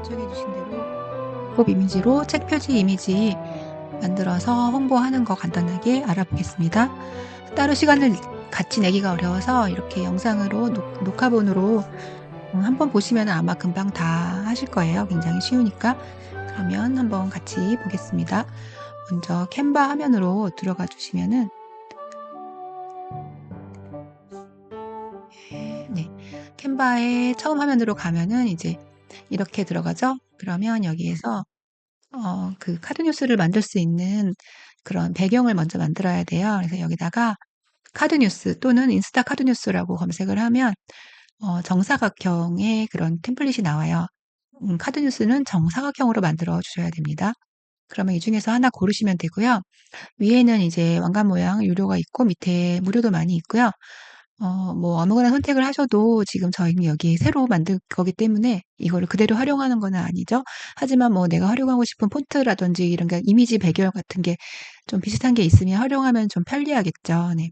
요청해 주신 대로 꼭 이미지로 책 표지 이미지 만들어서 홍보하는 거 간단하게 알아보겠습니다. 따로 시간을 같이 내기가 어려워서 이렇게 영상으로 녹화본으로 한번 보시면 아마 금방 다 하실 거예요. 굉장히 쉬우니까. 그러면 한번 같이 보겠습니다. 먼저 캔바 화면으로 들어가 주시면은 네. 캔바에 처음 화면으로 가면은 이제 이렇게 들어가죠. 그러면 여기에서 그 카드 뉴스를 만들 수 있는 그런 배경을 먼저 만들어야 돼요. 그래서 여기다가 카드 뉴스 또는 인스타 카드 뉴스라고 검색을 하면 정사각형의 그런 템플릿이 나와요. 카드 뉴스는 정사각형으로 만들어 주셔야 됩니다. 그러면 이 중에서 하나 고르시면 되고요. 위에는 이제 왕관 모양 유료가 있고 밑에 무료도 많이 있고요. 뭐 아무거나 선택을 하셔도 지금 저희는 여기 새로 만들 거기 때문에 이거를 그대로 활용하는 건 아니죠. 하지만 뭐 내가 활용하고 싶은 폰트라든지 이런 게 이미지 배경 같은 게 좀 비슷한 게 있으면 활용하면 좀 편리하겠죠. 네.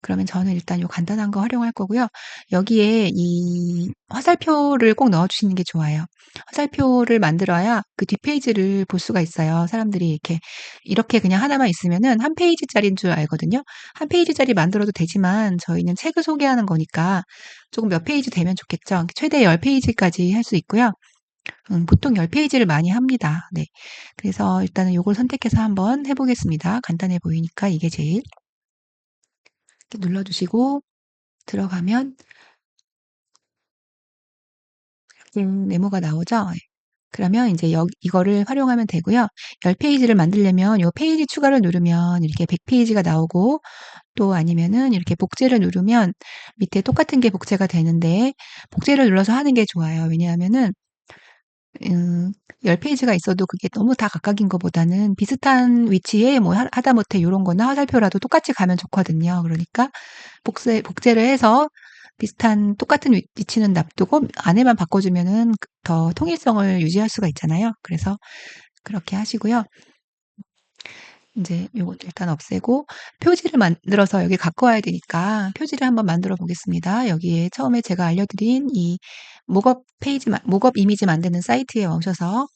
그러면 저는 일단 요 간단한 거 활용할 거고요. 여기에 이 화살표를 꼭 넣어 주시는 게 좋아요. 화살표를 만들어야 그 뒷페이지를 볼 수가 있어요. 사람들이 이렇게 그냥 하나만 있으면은 한 페이지짜리인 줄 알거든요. 한 페이지짜리 만들어도 되지만 저희는 책을 소개하는 거니까 조금 몇 페이지 되면 좋겠죠. 최대 10 페이지까지 할 수 있고요. 보통 10 페이지를 많이 합니다. 네. 그래서 일단은 요걸 선택해서 한번 해 보겠습니다. 간단해 보이니까 이게 제일. 이렇게 눌러 주시고 들어가면 네모가 나오죠. 예. 그러면 이제 이거를 활용하면 되고요. 10 페이지를 만들려면 요 페이지 추가를 누르면 이렇게 100 페이지가 나오고 또 아니면은 이렇게 복제를 누르면 밑에 똑같은 게 복제가 되는데 복제를 눌러서 하는 게 좋아요. 왜냐하면은 음 10 페이지가 있어도 그게 너무 다 각각인 것보다는 비슷한 위치에 뭐 하다못해 요런 거나 화살표라도 똑같이 가면 좋거든요. 그러니까 복제를 해서 비슷한 똑같은 위치는 놔두고 안에만 바꿔주면은 더 통일성을 유지할 수가 있잖아요. 그래서 그렇게 하시고요. 이제 요거 일단 없애고 표지를 만들어서 여기 갖고 와야 되니까 표지를 한번 만들어 보겠습니다. 여기에 처음에 제가 알려드린 이 목업 이미지 만드는 사이트에 오셔서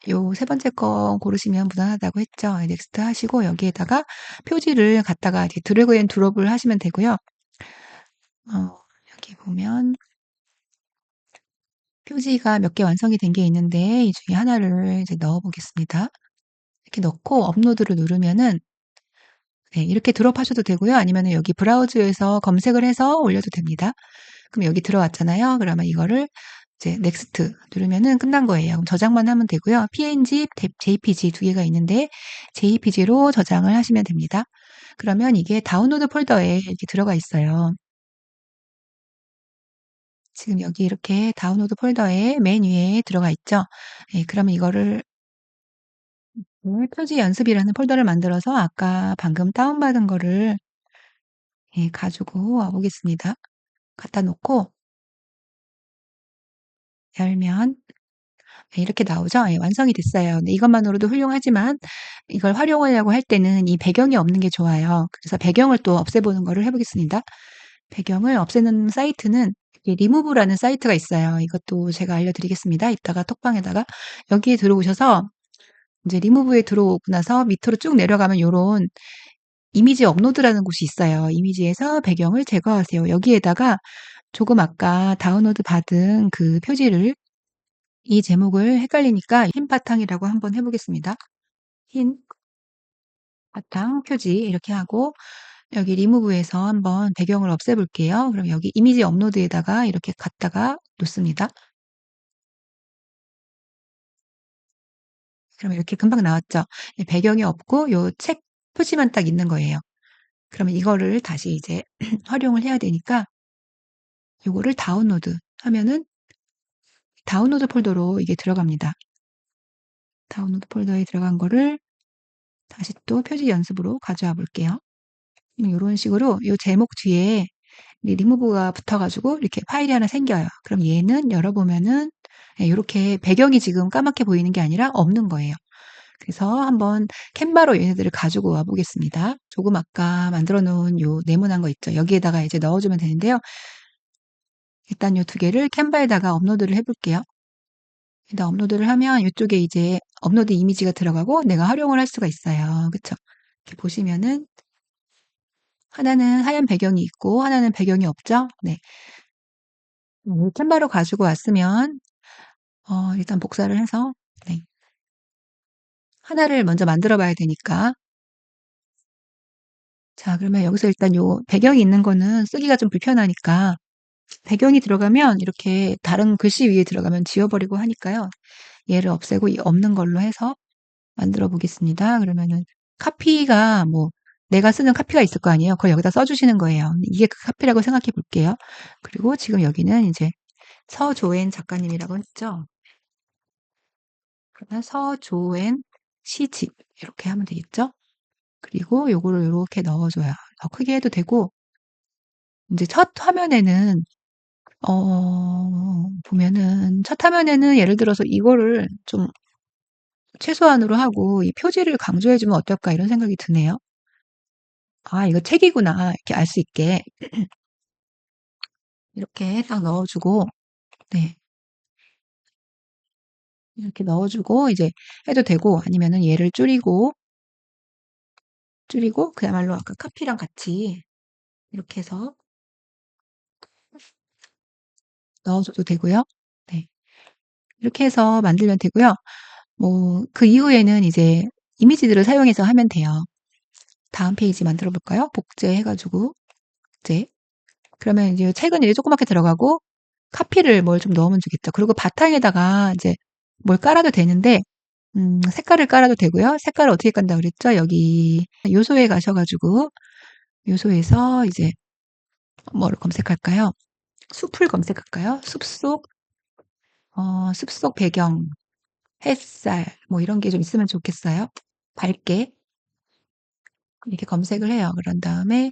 요 세 번째 거 고르시면 무난하다고 했죠. 넥스트 하시고 여기에다가 표지를 갖다가 이제 드래그 앤 드롭을 하시면 되고요. 여기 보면 표지가 몇 개 완성이 된 게 있는데 이 중에 하나를 이제 넣어 보겠습니다. 이렇게 넣고 업로드를 누르면은 네, 이렇게 드롭하셔도 되고요. 아니면은 여기 브라우저에서 검색을 해서 올려도 됩니다. 그럼 여기 들어왔잖아요. 그러면 이거를 이제 넥스트 누르면은 끝난 거예요. 그럼 저장만 하면 되고요. PNG, JPG 두 개가 있는데 JPG로 저장을 하시면 됩니다. 그러면 이게 다운로드 폴더에 이렇게 들어가 있어요. 지금 여기 이렇게 다운로드 폴더에 맨 위에 들어가 있죠. 예, 그러면 이거를 표지 연습이라는 폴더를 만들어서 아까 방금 다운받은 거를 예, 가지고 와 보겠습니다. 갖다 놓고 열면 예, 이렇게 나오죠. 예, 완성이 됐어요. 근데 이것만으로도 훌륭하지만 이걸 활용하려고 할 때는 이 배경이 없는 게 좋아요. 그래서 배경을 또 없애보는 거를 해보겠습니다. 배경을 없애는 사이트는 리무브라는 사이트가 있어요. 이것도 제가 알려드리겠습니다. 이따가 톡방에다가 여기에 들어오셔서 이제 리무브에 들어오고 나서 밑으로 쭉 내려가면 요런 이미지 업로드라는 곳이 있어요. 이미지에서 배경을 제거하세요. 여기에다가 조금 아까 다운로드 받은 그 표지를 이 제목을 헷갈리니까 흰 바탕이라고 한번 해보겠습니다. 흰 바탕 표지 이렇게 하고 여기 리무브에서 한번 배경을 없애볼게요. 그럼 여기 이미지 업로드에다가 이렇게 갖다가 놓습니다. 그러면 이렇게 금방 나왔죠. 배경이 없고 요 책 표지만 딱 있는 거예요. 그러면 이거를 다시 이제 활용을 해야 되니까 요거를 다운로드 하면은 다운로드 폴더로 이게 들어갑니다. 다운로드 폴더에 들어간 거를 다시 또 표지 연습으로 가져와 볼게요. 요런 식으로 요 제목 뒤에 리무브가 붙어가지고 이렇게 파일이 하나 생겨요. 그럼 얘는 열어보면은 예, 요렇게 배경이 지금 까맣게 보이는 게 아니라 없는 거예요. 그래서 한번 캔바로 얘네들을 가지고 와 보겠습니다. 조금 아까 만들어 놓은 요 네모난 거 있죠. 여기에다가 이제 넣어주면 되는데요. 일단 요 두 개를 캔바에다가 업로드를 해볼게요. 일단 업로드를 하면 이쪽에 이제 업로드 이미지가 들어가고 내가 활용을 할 수가 있어요. 그쵸? 이렇게 보시면은 하나는 하얀 배경이 있고 하나는 배경이 없죠? 네. 캔버로 가지고 왔으면 일단 복사를 해서 네. 하나를 먼저 만들어 봐야 되니까 자 그러면 여기서 일단 요 배경이 있는 거는 쓰기가 좀 불편하니까 배경이 들어가면 이렇게 다른 글씨 위에 들어가면 지워버리고 하니까요. 얘를 없애고 이 없는 걸로 해서 만들어 보겠습니다. 그러면은 카피가 뭐 내가 쓰는 카피가 있을 거 아니에요. 그걸 여기다 써주시는 거예요. 이게 그 카피라고 생각해 볼게요. 그리고 지금 여기는 이제 서조엔 작가님이라고 했죠. 그러면 서조엔 시집 이렇게 하면 되겠죠. 그리고 요거를 이렇게 넣어줘요. 더 크게 해도 되고 이제 첫 화면에는 보면은 첫 화면에는 예를 들어서 이거를 좀 최소한으로 하고 이 표지를 강조해 주면 어떨까 이런 생각이 드네요. 아, 이거 책이구나. 이렇게 알 수 있게. 이렇게 딱 넣어주고, 네. 이렇게 넣어주고, 이제 해도 되고, 아니면은 얘를 줄이고, 그야말로 아까 카피랑 같이 이렇게 해서 넣어줘도 되고요. 네. 이렇게 해서 만들면 되고요. 뭐, 그 이후에는 이제 이미지들을 사용해서 하면 돼요. 다음 페이지 만들어 볼까요? 복제 해가지고, 복제. 그러면 이제 책은 이제 조그맣게 들어가고, 카피를 뭘 좀 넣으면 좋겠죠. 그리고 바탕에다가 이제 뭘 깔아도 되는데, 색깔을 깔아도 되고요. 색깔을 어떻게 깐다 그랬죠? 여기 요소에 가셔가지고, 요소에서 이제 뭐를 검색할까요? 숲을 검색할까요? 숲속 배경, 햇살, 뭐 이런 게 좀 있으면 좋겠어요. 밝게. 이렇게 검색을 해요. 그런 다음에,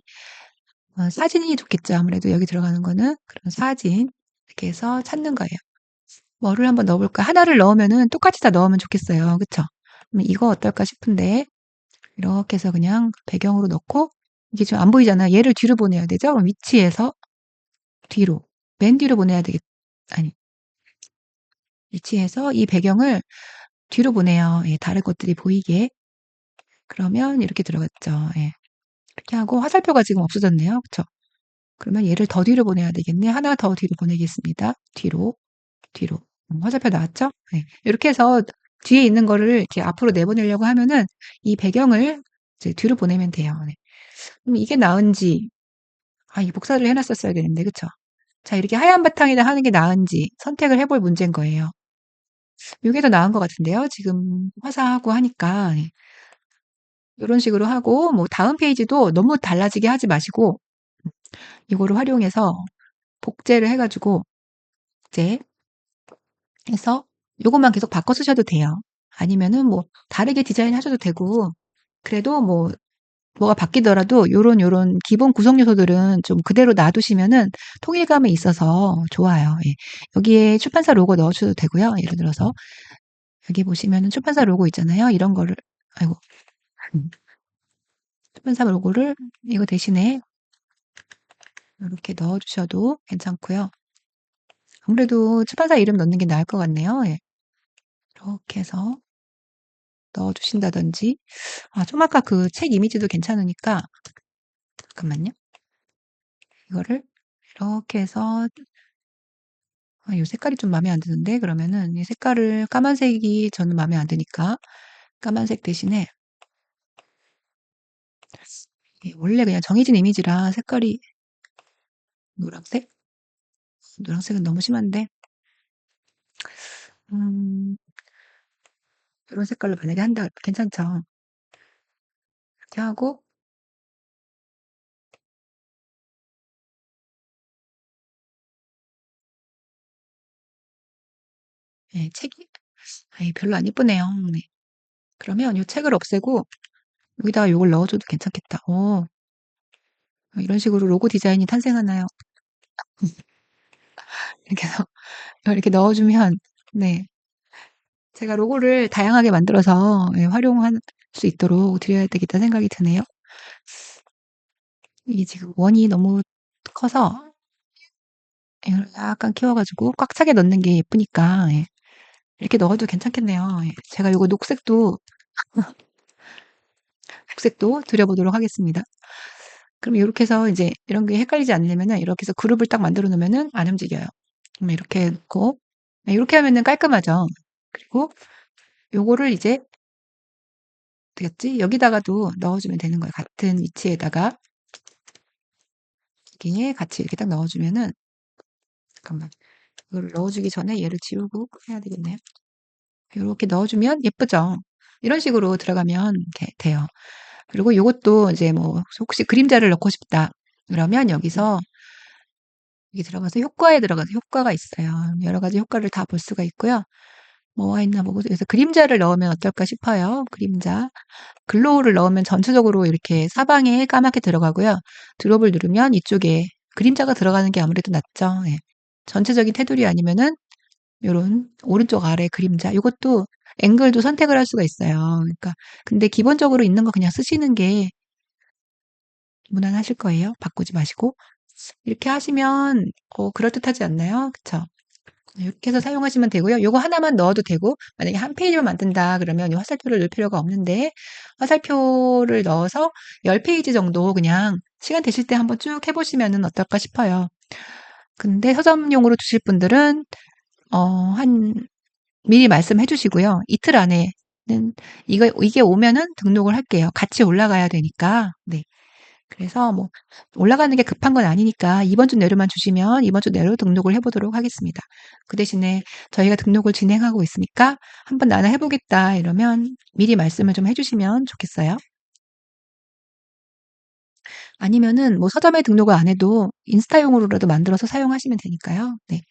사진이 좋겠죠. 아무래도 여기 들어가는 거는. 그런 사진. 이렇게 해서 찾는 거예요. 뭐를 한번 넣어볼까? 하나를 넣으면은 똑같이 다 넣으면 좋겠어요. 그쵸? 그럼 이거 어떨까 싶은데, 이렇게 해서 그냥 배경으로 넣고, 이게 좀 안 보이잖아요. 얘를 뒤로 보내야 되죠? 그럼 위치에서 뒤로, 맨 뒤로 보내야 되겠, 아니, 위치에서 이 배경을 뒤로 보내요. 예, 다른 것들이 보이게. 그러면 이렇게 들어갔죠. 예. 이렇게 하고 화살표가 지금 없어졌네요. 그쵸? 그러면 얘를 더 뒤로 보내야 되겠네. 하나 더 뒤로 보내겠습니다. 뒤로. 화살표 나왔죠? 네. 이렇게 해서 뒤에 있는 거를 이렇게 앞으로 내보내려고 하면은 이 배경을 이제 뒤로 보내면 돼요. 네. 그럼 이게 나은지, 이 복사를 해놨었어야 되는데, 그쵸? 자, 이렇게 하얀 바탕에다 하는 게 나은지 선택을 해볼 문제인 거예요. 이게 더 나은 것 같은데요. 지금 화사하고 하니까. 네. 이런 식으로 하고, 뭐, 다음 페이지도 너무 달라지게 하지 마시고, 이거를 활용해서 복제를 해가지고, 복제 해서 요것만 계속 바꿔 쓰셔도 돼요. 아니면은 뭐, 다르게 디자인 하셔도 되고, 그래도 뭐, 뭐가 바뀌더라도 요런 기본 구성 요소들은 좀 그대로 놔두시면은 통일감이 있어서 좋아요. 예. 여기에 출판사 로고 넣어주셔도 되고요. 예를 들어서 여기 보시면은 출판사 로고 있잖아요. 이런 거를 아이고 출판사 로고를 이거 대신에 이렇게 넣어주셔도 괜찮고요. 아무래도 출판사 이름 넣는 게 나을 것 같네요. 예. 이렇게 해서 넣어주신다든지 좀 아까 그 책 이미지도 괜찮으니까 잠깐만요. 이거를 이렇게 해서 이 색깔이 좀 마음에 안 드는데 그러면은 이 색깔을 까만색이 저는 마음에 안 드니까 까만색 대신에 원래 그냥 정해진 이미지라 색깔이 노란색? 노란색은 너무 심한데 음, 이런 색깔로 만약에 한다 괜찮죠? 이렇게 하고 책이 별로 안 예쁘네요. 네. 그러면 이 책을 없애고 여기다가 이걸 넣어줘도 괜찮겠다. 이런 식으로 로고 디자인이 탄생하나요? 이렇게 해서 이렇게 넣어주면 네. 제가 로고를 다양하게 만들어서 활용할 수 있도록 드려야 되겠다 생각이 드네요. 이게 지금 원이 너무 커서 이걸 약간 키워가지고 꽉 차게 넣는 게 예쁘니까 이렇게 넣어도 괜찮겠네요. 예. 제가 요거 녹색도 드려보도록 하겠습니다. 그럼 요렇게 해서 이제 이런 게 헷갈리지 않으려면은 이렇게 해서 그룹을 딱 만들어 놓으면은 안 움직여요. 그럼 이렇게 놓고 네, 이렇게 하면은 깔끔하죠. 그리고 요거를 이제 어떻겠지? 여기다가도 넣어주면 되는 거예요. 같은 위치에다가 여기에 같이 이렇게 딱 넣어주면은 잠깐만 이거를 넣어주기 전에 얘를 지우고 해야 되겠네요. 요렇게 넣어주면 예쁘죠? 이런 식으로 들어가면 이렇게 돼요. 그리고 요것도 이제 뭐 혹시 그림자를 넣고 싶다. 그러면 여기서 여기 들어가서 효과에 들어가서 효과가 있어요. 여러 가지 효과를 다 볼 수가 있고요. 뭐가 있나 보고 그래서 그림자를 넣으면 어떨까 싶어요. 그림자. 글로우를 넣으면 전체적으로 이렇게 사방에 까맣게 들어가고요. 드롭을 누르면 이쪽에 그림자가 들어가는 게 아무래도 낫죠. 예. 전체적인 테두리 아니면은 요런 오른쪽 아래 그림자 요것도 앵글도 선택을 할 수가 있어요. 그러니까 근데 기본적으로 있는 거 그냥 쓰시는 게 무난하실 거예요. 바꾸지 마시고. 이렇게 하시면 그럴듯하지 않나요? 그쵸? 이렇게 해서 사용하시면 되고요. 요거 하나만 넣어도 되고 만약에 한 페이지만 만든다 그러면 이 화살표를 넣을 필요가 없는데 화살표를 넣어서 10페이지 정도 그냥 시간 되실 때 한번 쭉 해보시면 어떨까 싶어요. 근데 서점용으로 두실 분들은 한 미리 말씀해 주시고요. 이틀 안에는 이게 오면은 등록을 할게요. 같이 올라가야 되니까. 네. 그래서 뭐 올라가는 게 급한 건 아니니까 이번 주 내로만 주시면 이번 주 내로 등록을 해보도록 하겠습니다. 그 대신에 저희가 등록을 진행하고 있으니까 한번 나는 해보겠다 이러면 미리 말씀을 좀 해주시면 좋겠어요. 아니면은 뭐 서점에 등록을 안 해도 인스타용으로라도 만들어서 사용하시면 되니까요. 네.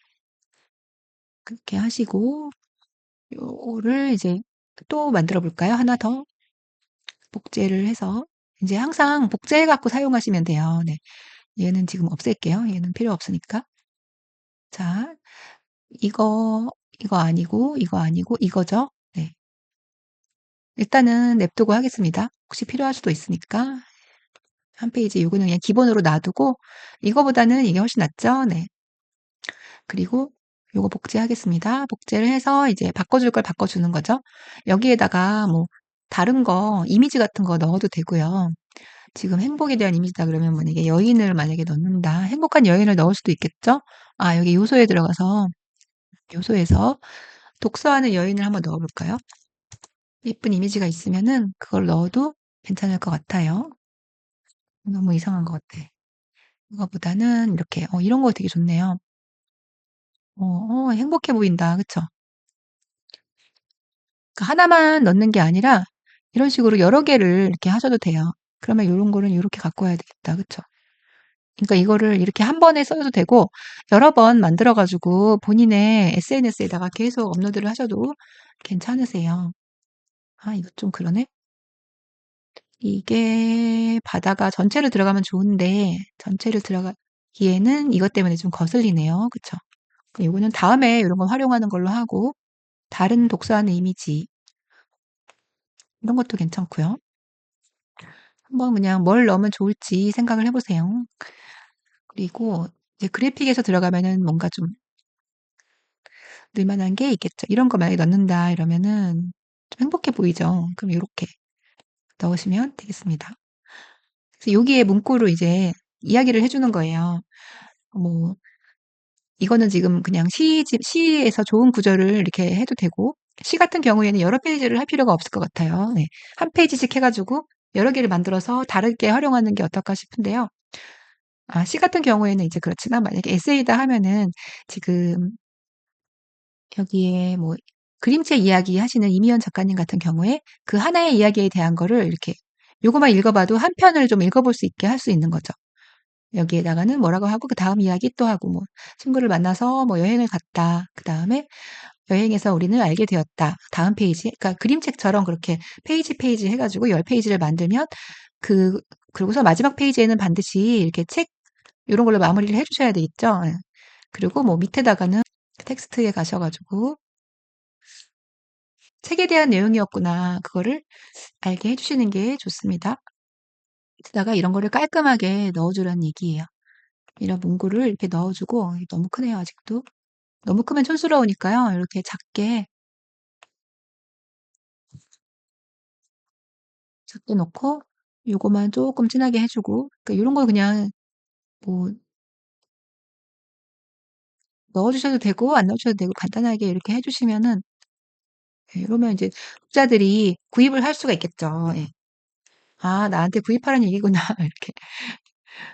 그렇게 하시고 요거를 이제 또 만들어 볼까요? 하나 더 복제를 해서 이제 항상 복제해 갖고 사용하시면 돼요. 네. 얘는 지금 없앨게요. 얘는 필요 없으니까. 자, 이거, 이거 아니고 이거죠? 네. 일단은 냅두고 하겠습니다. 혹시 필요할 수도 있으니까. 한 페이지 요거는 그냥 기본으로 놔두고 이거보다는 이게 훨씬 낫죠? 네. 그리고 요거 복제하겠습니다. 복제를 해서 이제 바꿔줄 걸 바꿔주는 거죠. 여기에다가 뭐 다른 거, 이미지 같은 거 넣어도 되고요. 지금 행복에 대한 이미지다 그러면 만약에 여인을 만약에 넣는다. 행복한 여인을 넣을 수도 있겠죠? 아, 여기 요소에 들어가서 요소에서 독서하는 여인을 한번 넣어볼까요? 예쁜 이미지가 있으면은 그걸 넣어도 괜찮을 것 같아요. 너무 이상한 것 같아. 이거보다는 이렇게, 이런 거 되게 좋네요. 행복해 보인다. 그쵸? 그러니까 하나만 넣는 게 아니라 이런 식으로 여러 개를 이렇게 하셔도 돼요. 그러면 이런 거는 이렇게 갖고 와야 되겠다. 그쵸? 그러니까 이거를 이렇게 한 번에 써도 되고 여러 번 만들어 가지고 본인의 SNS에다가 계속 업로드를 하셔도 괜찮으세요. 아, 이거 좀 그러네. 이게 바다가 전체를 들어가면 좋은데 전체를 들어가기에는 이것 때문에 좀 거슬리네요. 그쵸? 요거는 다음에 이런 건 활용하는 걸로 하고 다른 독서하는 이미지 이런 것도 괜찮고요. 한번 그냥 뭘 넣으면 좋을지 생각을 해보세요. 그리고 이제 그래픽에서 들어가면은 뭔가 좀 넣을만한 게 있겠죠. 이런 거 만약에 넣는다 이러면은 좀 행복해 보이죠. 그럼 요렇게 넣으시면 되겠습니다. 그래서 여기에 문구로 이제 이야기를 해주는 거예요. 뭐 이거는 지금 그냥 시에서 좋은 구절을 이렇게 해도 되고 시 같은 경우에는 여러 페이지를 할 필요가 없을 것 같아요. 네. 한 페이지씩 해가지고 여러 개를 만들어서 다르게 활용하는 게 어떨까 싶은데요. 아, 시 같은 경우에는 이제 그렇지만 만약에 에세이다 하면은 지금 여기에 뭐 그림책 이야기 하시는 이미연 작가님 같은 경우에 그 하나의 이야기에 대한 거를 이렇게 요거만 읽어봐도 한 편을 좀 읽어볼 수 있게 할 수 있는 거죠. 여기에다가는 뭐라고 하고 그 다음 이야기 또 하고 뭐 친구를 만나서 뭐 여행을 갔다. 그 다음에 여행에서 우리는 알게 되었다. 다음 페이지. 그러니까 그림책처럼 그렇게 페이지 해가지고 10페이지를 만들면 그러고서 마지막 페이지에는 반드시 이렇게 책 이런 걸로 마무리를 해주셔야 되겠죠. 예. 그리고 뭐 밑에다가는 텍스트에 가셔가지고 책에 대한 내용이었구나. 그거를 알게 해주시는 게 좋습니다. 밑에다가 이런 거를 깔끔하게 넣어주라는 얘기예요. 이런 문구를 이렇게 넣어주고 너무 크네요, 아직도. 너무 크면 촌스러우니까요. 이렇게 작게 작게 놓고 요거만 쪼끔 진하게 해 주고 그러니까 요런 거 그냥 뭐 넣어 주셔도 되고 안 넣으셔도 되고 간단하게 이렇게 해 주시면은 예 이러면 인제 독자들이 구입을 할 수가 있겠죠. 예. '아 나한테 구입하라는 얘기구나.' 이렇게.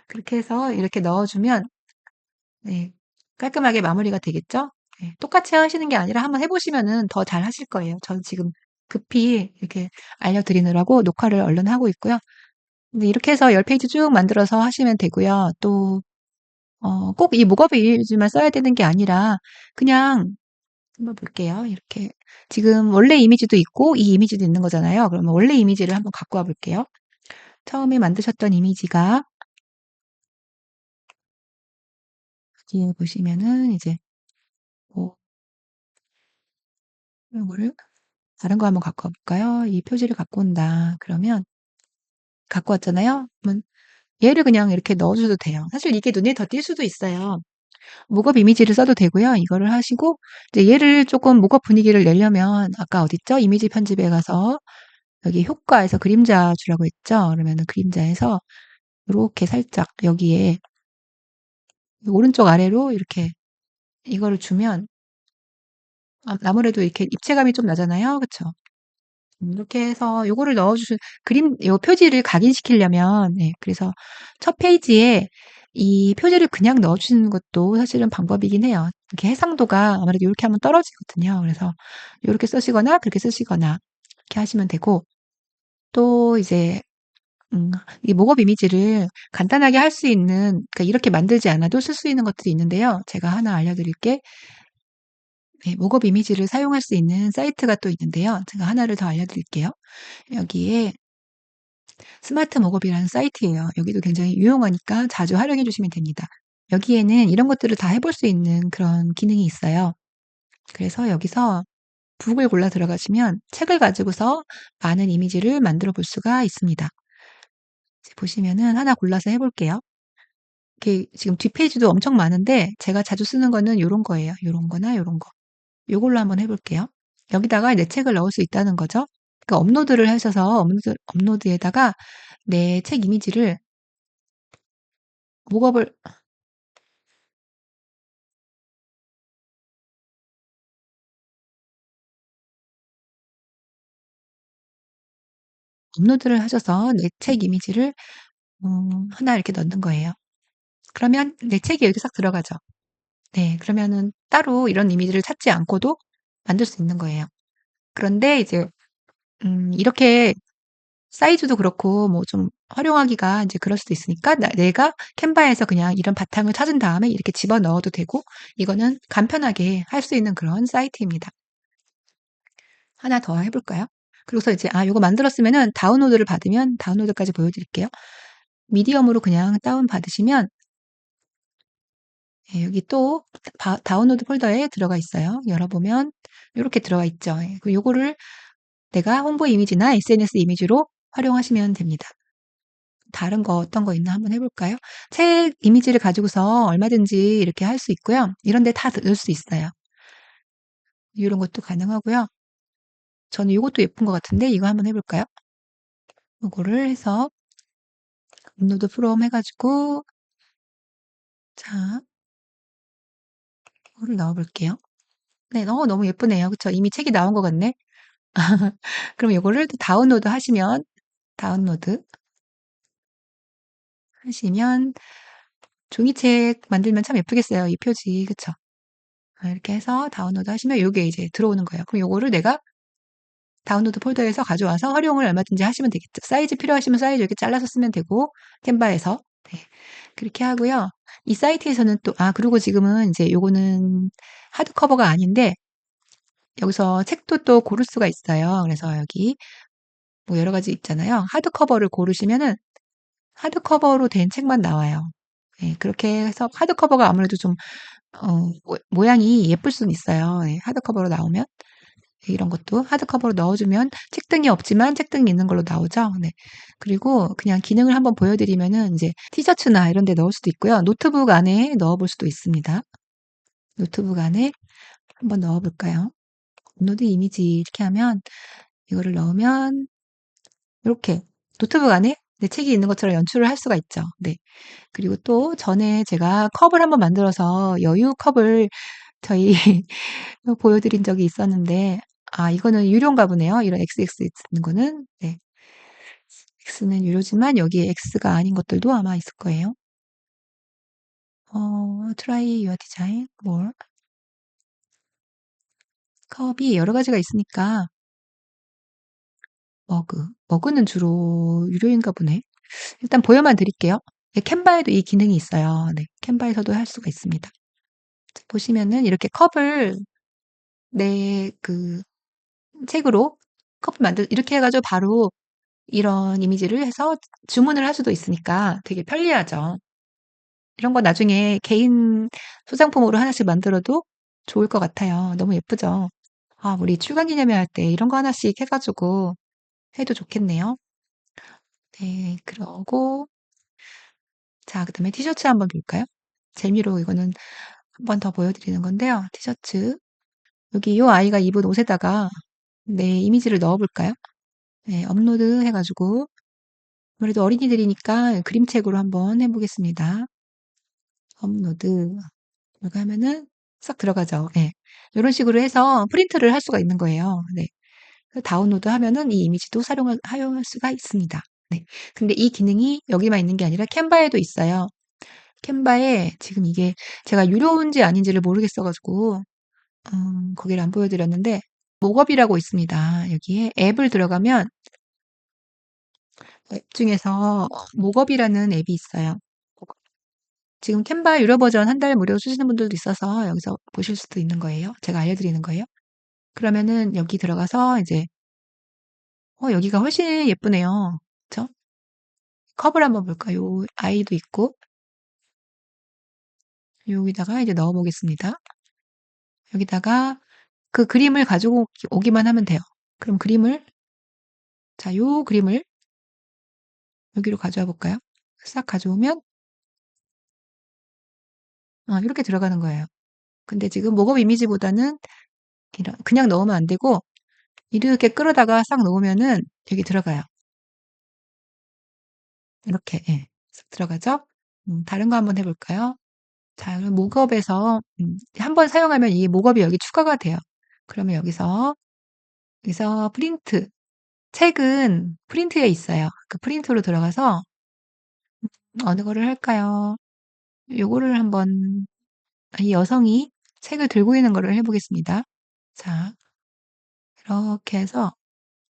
그렇게 해서 이렇게 넣어 주면 네 깔끔하게 마무리가 되겠죠? 예. 똑같이 하시는 게 아니라 한번 해 보시면은 더 잘하실 거예요. 저는 지금 급히 이렇게 알려 드리느라고 녹화를 얼른 하고 있고요. 근데 이렇게 해서 10 페이지 쭉 만들어서 하시면 되고요. 또 꼭 이 목업 이미지만 써야 되는 게 아니라 그냥 한번 볼게요. 이렇게 지금 원래 이미지도 있고 이 이미지도 있는 거잖아요. 그러면 원래 이미지를 한번 갖고 와 볼게요. 처음에 만드셨던 이미지가 여기에 보시면은 이제 뭐 요거를 다른 거 한번 갖고 와 볼까요? 이 표지를 갖고 온다. 그러면 갖고 왔잖아요. 그러면 얘를 그냥 이렇게 넣어 줘도 돼요. 사실 이게 눈에 더 띌 수도 있어요. 목업 이미지를 써도 되고요. 이거를 하시고 이제 얘를 쪼끔 목업 분위기를 내려면 아까 어딨죠? 이미지 편집에 가서 여기 효과에서 그림자 주라고 했죠? 그러면은 그림자에서 요렇게 살짝 여기에 오른쪽 아래로 이렇게 이거를 주면 아무래도 이렇게 입체감이 좀 나잖아요. 그쵸? 이렇게 해서 요거를 넣어 주시 그림 요 표지를 각인시키려면 네 그래서 첫 페이지에 이 표지를 그냥 넣어 주시는 것도 사실은 방법이긴 해요. 이렇게 해상도가 아무래도 요렇게 하면 떨어지거든요. 그래서 요렇게 쓰시거나 그렇게 쓰시거나 이렇게 하시면 되고 또 이제 이 목업 이미지를 간단하게 할 수 있는 그러니까 이렇게 만들지 않아도 쓸 수 있는 것들이 있는데요. 제가 하나 알려드릴게 네 목업 이미지를 사용할 수 있는 사이트가 또 있는데요. 제가 하나를 더 알려드릴게요. 여기에 스마트 목업이라는 사이트예요. 여기도 굉장히 유용하니까 자주 활용해 주시면 됩니다. 여기에는 이런 것들을 다 해볼 수 있는 그런 기능이 있어요. 그래서 여기서 북을 골라 들어가시면 책을 가지고서 많은 이미지를 만들어 볼 수가 있습니다. 이제 보시면은 하나 골라서 해 볼게요. 이렇게 지금 뒷페이지도 엄청 많은데 제가 자주 쓰는 거는 요런 거예요. 요런 거나 요런 거. 요걸로 한번 해 볼게요. 여기다가 내 책을 넣을 수 있다는 거죠. 그러니까 업로드를 하셔서 업로드에다가 내 책 이미지를 목업을 업로드를 하셔서 내 책 이미지를 하나 이렇게 넣는 거예요. 그러면 내 책이 여기 싹 들어가죠. 네. 그러면은 따로 이런 이미지를 찾지 않고도 만들 수 있는 거예요. 그런데 이제 이렇게 사이즈도 그렇고 뭐 좀 활용하기가 인제 그럴 수도 있으니까 내가 캔바에서 그냥 이런 바탕을 찾은 다음에 이렇게 집어넣어도 되고 이거는 간편하게 할 수 있는 그런 사이트입니다. 하나 더 해 볼까요? 그래서 이제 요거 만들었으면은 다운로드를 받으면 다운로드까지 보여 드릴게요. 미디엄으로 그냥 다운 받으시면 예 여기 또 다운로드 폴더에 들어가 있어요. 열어보면 요렇게 들어가 있죠. 예. 그 요거를 내가 홍보 이미지나 SNS 이미지로 활용하시면 됩니다. 다른 거 어떤 거 있나 한번 해 볼까요? 책 이미지를 가지고서 얼마든지 이렇게 할 수 있고요. 이런 데 다 넣을 수 있어요. 요런 것도 가능하고요. 저는 요것도 예쁜 것 같은데 이거 한번 해 볼까요? 요거를 해서 업로드 프롬 해 가지고 자 이거를 넣어 볼게요. 네. 너무 예쁘네요. 그쵸? 이미 책이 나온 것 같네. 그럼 요거를 또 다운로드 하시면 다운로드 하시면 종이책 만들면 참 예쁘겠어요, 이 표지. 그쵸? 이렇게 해서 다운로드 하시면 요게 이제 들어오는 거예요. 그럼 요거를 내가 다운로드 폴더에서 가져와서 활용을 얼마든지 하시면 되겠죠. 사이즈 필요하시면 사이즈 이렇게 잘라서 쓰면 되고 캔바에서. 네. 그렇게 하고요. 이 사이트에서는 또 그리고 지금은 인제 요거는 하드커버가 아닌데 여기서 책도 또 고를 수가 있어요. 그래서 여기 뭐 여러 가지 있잖아요. 하드커버를 고르시면은 하드커버로 된 책만 나와요. 예. 그렇게 해서 하드커버가 아무래도 좀 모양이 예쁠 수는 있어요. 예. 하드커버로 나오면. 이런 것도 하드커버로 넣어 주면 책등이 없지만 책등이 있는 걸로 나오죠. 네. 그리고 그냥 기능을 한번 보여 드리면은 인제 티셔츠나 이런 데 넣을 수도 있고요. 노트북 안에 넣어 볼 수도 있습니다. 노트북 안에 한번 넣어 볼까요? 업로드 이미지 이렇게 하면 이거를 넣으면 요렇게 노트북 안에 내 책이 있는 것처럼 연출을 할 수가 있죠. 네. 그리고 또 전에 제가 컵을 한번 만들어서 여유 컵을 저희 보여드린 적이 있었는데, 아, 이거는 유료인가 보네요. 이런 XX 있는 거는. 네. X는 유료지만 여기에 X가 아닌 것들도 아마 있을 거예요. try your design more. 컵이 여러 가지가 있으니까, 머그는 주로 유료인가 보네. 일단 보여만 드릴게요. 네, 캔바에도 이 기능이 있어요. 네, 캔바에서도 할 수가 있습니다. 보시면은 이렇게 컵을 내 책으로 컵을 이렇게 해가지고 바로 이런 이미지를 해서 주문을 할 수도 있으니까 되게 편리하죠. 이런 거 나중에 개인 소장품으로 하나씩 만들어도 좋을 것 같아요. 너무 예쁘죠? 아, 우리 출간기념회 할 때 이런 거 하나씩 해가지고 해도 좋겠네요. 네, 그러고, 자, 그 다음에 티셔츠 한번 볼까요? 재미로 이거는 한 번 더 보여드리는 건데요. 티셔츠. 여기 이 아이가 입은 옷에다가 내 이미지를 넣어볼까요? 네, 업로드 해가지고 아무래도 어린이들이니까 그림책으로 한번 해보겠습니다. 업로드. 이렇게 하면은 싹 들어가죠. 네. 이런 식으로 해서 프린트를 할 수가 있는 거예요. 네. 다운로드 하면은 이 이미지도 사용할 수가 있습니다. 네. 근데 이 기능이 여기만 있는 게 아니라 캔바에도 있어요. 캔바에 지금 이게 제가 유료인지 아닌지를 모르겠어가지고, 거기를 안 보여드렸는데, 목업이라고 있습니다. 여기에 앱을 들어가면 앱 중에서 목업이라는 앱이 있어요. 지금 캔바 유료 버전 한 달 무료 쓰시는 분들도 있어서 여기서 보실 수도 있는 거예요. 제가 알려드리는 거예요. 그러면은 여기 들어가서 이제 여기가 훨씬 예쁘네요. 그쵸? 컵을 한번 볼까요? 아이도 있고 여기다가 이제 넣어 보겠습니다. 여기다가 그 그림을 가지고 오기만 하면 돼요. 그럼 요 그림을 여기로 가져와 볼까요? 싹 가져오면 이렇게 들어가는 거예요. 근데 지금 목업 이미지보다는 그냥 넣으면 안 되고 이렇게 끌어다가 싹 놓으면은 여기 들어가요. 이렇게, 예, 싹 들어가죠? 다른 거 한번 해볼까요? 자, 그럼 목업에서 한번 사용하면 이 목업이 여기 추가가 돼요. 그러면 여기서 프린트. 책은 프린트에 있어요. 그 프린트로 들어가서 어느 거를 할까요? 요거를 한번 이 여성이 책을 들고 있는 거를 해보겠습니다. 자, 이렇게 해서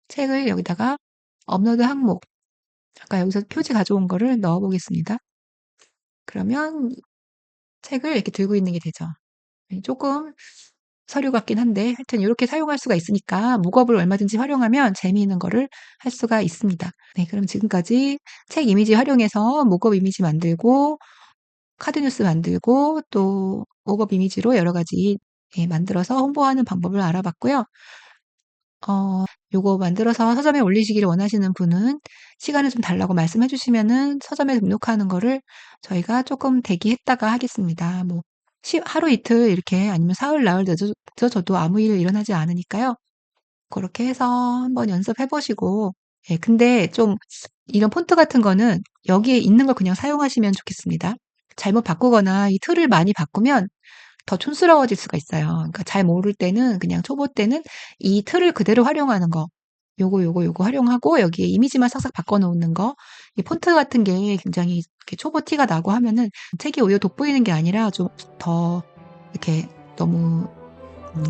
책을 여기다가 업로드 항목. 아까 여기서 표지 가져온 거를 넣어 보겠습니다. 그러면 책을 이렇게 들고 있는 게 되죠. 조금 서류 같긴 한데 하여튼 이렇게 사용할 수가 있으니까 목업을 얼마든지 활용하면 재미있는 거를 할 수가 있습니다. 네, 그럼 지금까지 책 이미지 활용해서 목업 이미지 만들고 카드 뉴스 만들고 또 목업 이미지로 여러 가지 만들어서 홍보하는 방법을 알아봤고요. 요거 만들어서 서점에 올리시기를 원하시는 분은 시간을 좀 달라고 말씀해 주시면은 서점에 등록하는 거를 저희가 조금 대기했다가 하겠습니다. 뭐 하루 이틀 이렇게 아니면 사흘 나흘 늦어져도 아무 일 일어나지 않으니까요. 그렇게 해서 한번 연습해 보시고 근데 좀 이런 폰트 같은 거는 여기에 있는 걸 그냥 사용하시면 좋겠습니다. 잘못 바꾸거나 이 틀을 많이 바꾸면 더 촌스러워질 수가 있어요. 그러니까 잘 모를 때는 그냥 초보 때는 이 틀을 그대로 활용하는 거. 요거 활용하고 여기에 이미지만 싹싹 바꿔 놓는 거. 이 폰트 같은 게 굉장히 이렇게 초보 티가 나고 하면은 책이 오히려 돋보이는 게 아니라 좀 더 이렇게 너무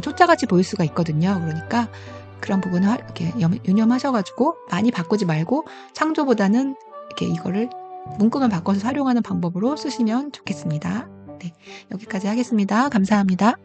초짜같이 보일 수가 있거든요. 그러니까 그런 부분을 이렇게 유념하셔가지고 많이 바꾸지 말고 창조보다는 이렇게 이거를 문구만 바꿔서 활용하는 방법으로 쓰시면 좋겠습니다. 네, 여기까지 하겠습니다. 감사합니다.